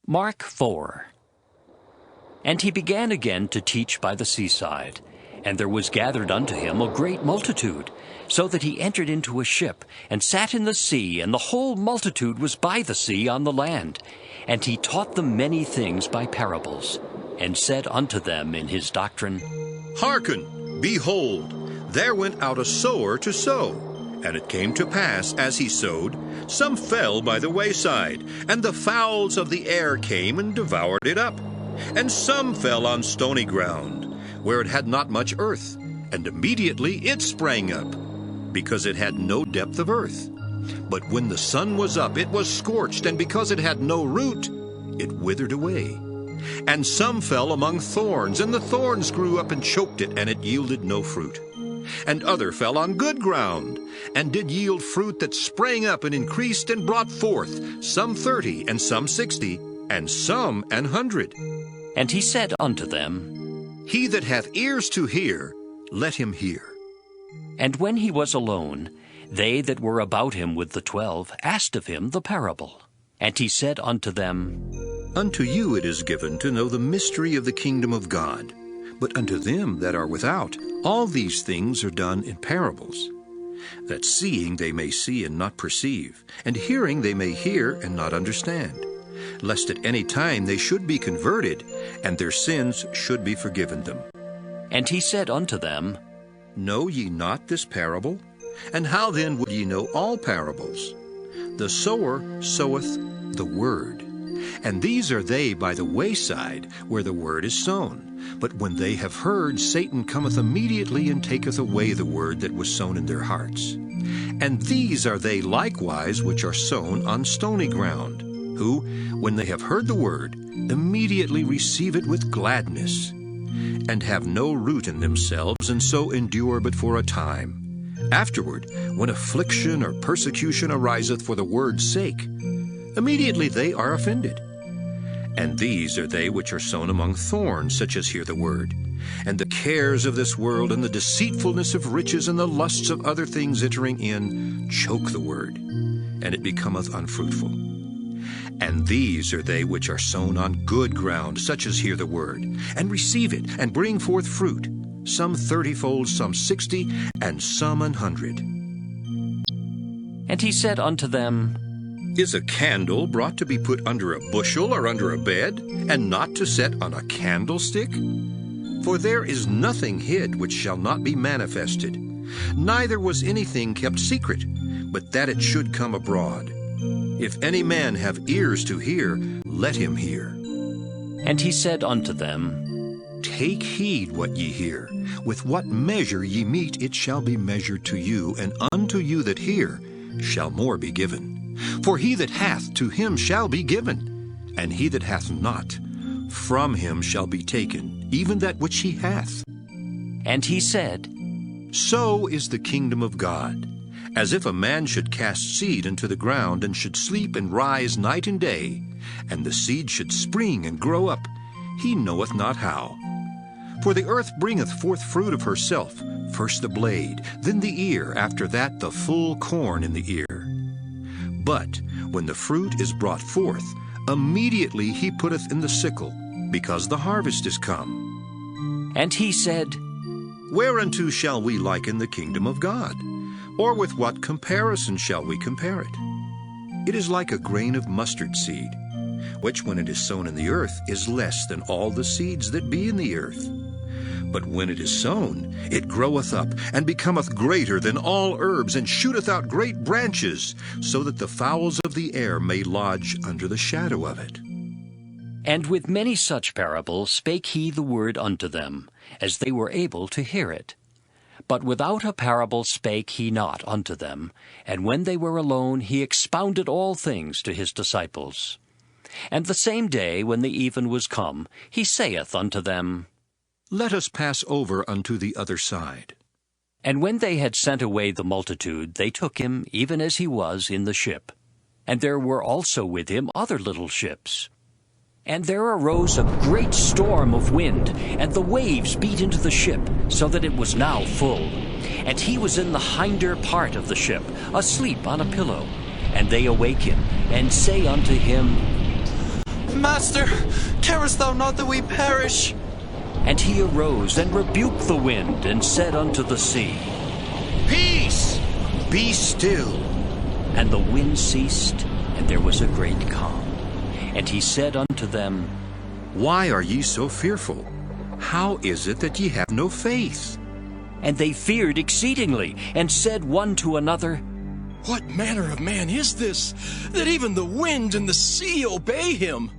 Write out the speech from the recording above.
Mark 4. And he began again to teach by the seaside, and there was gathered unto him a great multitude, so that he entered into a ship, and sat in the sea, and the whole multitude was by the sea on the land. And he taught them many things by parables, and said unto them in his doctrine, Hearken, behold, there went out a sower to sow. And it came to pass, as he sowed, some fell by the wayside, and the fowls of the air came and devoured it up. And some fell on stony ground, where it had not much earth, and immediately it sprang up, because it had no depth of earth. But when the sun was up, it was scorched, and because it had no root, it withered away. And some fell among thorns, and the thorns grew up and choked it, and it yielded no fruit. And other fell on good ground, and did yield fruit that sprang up and increased and brought forth, some 30, and some 60, and some 100. And he said unto them, He that hath ears to hear, let him hear. And when he was alone, they that were about him with the 12 asked of him the parable. And he said unto them, Unto you it is given to know the mystery of the kingdom of God. But unto them that are without, all these things are done in parables, that seeing they may see and not perceive, and hearing they may hear and not understand, lest at any time they should be converted, and their sins should be forgiven them. And he said unto them, Know ye not this parable? And how then would ye know all parables? The sower soweth the word. And these are they by the wayside, where the word is sown. But when they have heard, Satan cometh immediately and taketh away the word that was sown in their hearts. And these are they likewise which are sown on stony ground, who, when they have heard the word, immediately receive it with gladness, and have no root in themselves, and so endure but for a time. Afterward, when affliction or persecution ariseth for the word's sake, immediately they are offended. And these are they which are sown among thorns, such as hear the word, and the cares of this world, and the deceitfulness of riches, and the lusts of other things entering in, choke the word, and it becometh unfruitful. And these are they which are sown on good ground, such as hear the word, and receive it, and bring forth fruit, some 30-fold, some 60, and some 100. And he said unto them, Is a candle brought to be put under a bushel or under a bed, and not to set on a candlestick? For there is nothing hid which shall not be manifested, neither was anything kept secret, but that it should come abroad. If any man have ears to hear, let him hear. And he said unto them, Take heed what ye hear. With what measure ye mete, it shall be measured to you, and unto you that hear shall more be given. For he that hath, to him shall be given, and he that hath not, from him shall be taken, even that which he hath. And he said, So is the kingdom of God, as if a man should cast seed into the ground, and should sleep and rise night and day, and the seed should spring and grow up, he knoweth not how. For the earth bringeth forth fruit of herself, first the blade, then the ear, after that the full corn in the ear. But when the fruit is brought forth, immediately he putteth in the sickle, because the harvest is come. And he said, Whereunto shall we liken the kingdom of God? Or with what comparison shall we compare it? It is like a grain of mustard seed, which when it is sown in the earth is less than all the seeds that be in the earth. But when it is sown, it groweth up, and becometh greater than all herbs, and shooteth out great branches, so that the fowls of the air may lodge under the shadow of it. And with many such parables spake he the word unto them, as they were able to hear it. But without a parable spake he not unto them, and when they were alone he expounded all things to his disciples. And the same day, when the even was come, he saith unto them, Let us pass over unto the other side. And when they had sent away the multitude, they took him, even as he was, in the ship. And there were also with him other little ships. And there arose a great storm of wind, and the waves beat into the ship, so that it was now full. And he was in the hinder part of the ship, asleep on a pillow. And they awake him, and say unto him, Master, carest thou not that we perish? And he arose and rebuked the wind, and said unto the sea, Peace, be still. And the wind ceased, and there was a great calm. And he said unto them, Why are ye so fearful? How is it that ye have no faith? And they feared exceedingly, and said one to another, What manner of man is this, that even the wind and the sea obey him?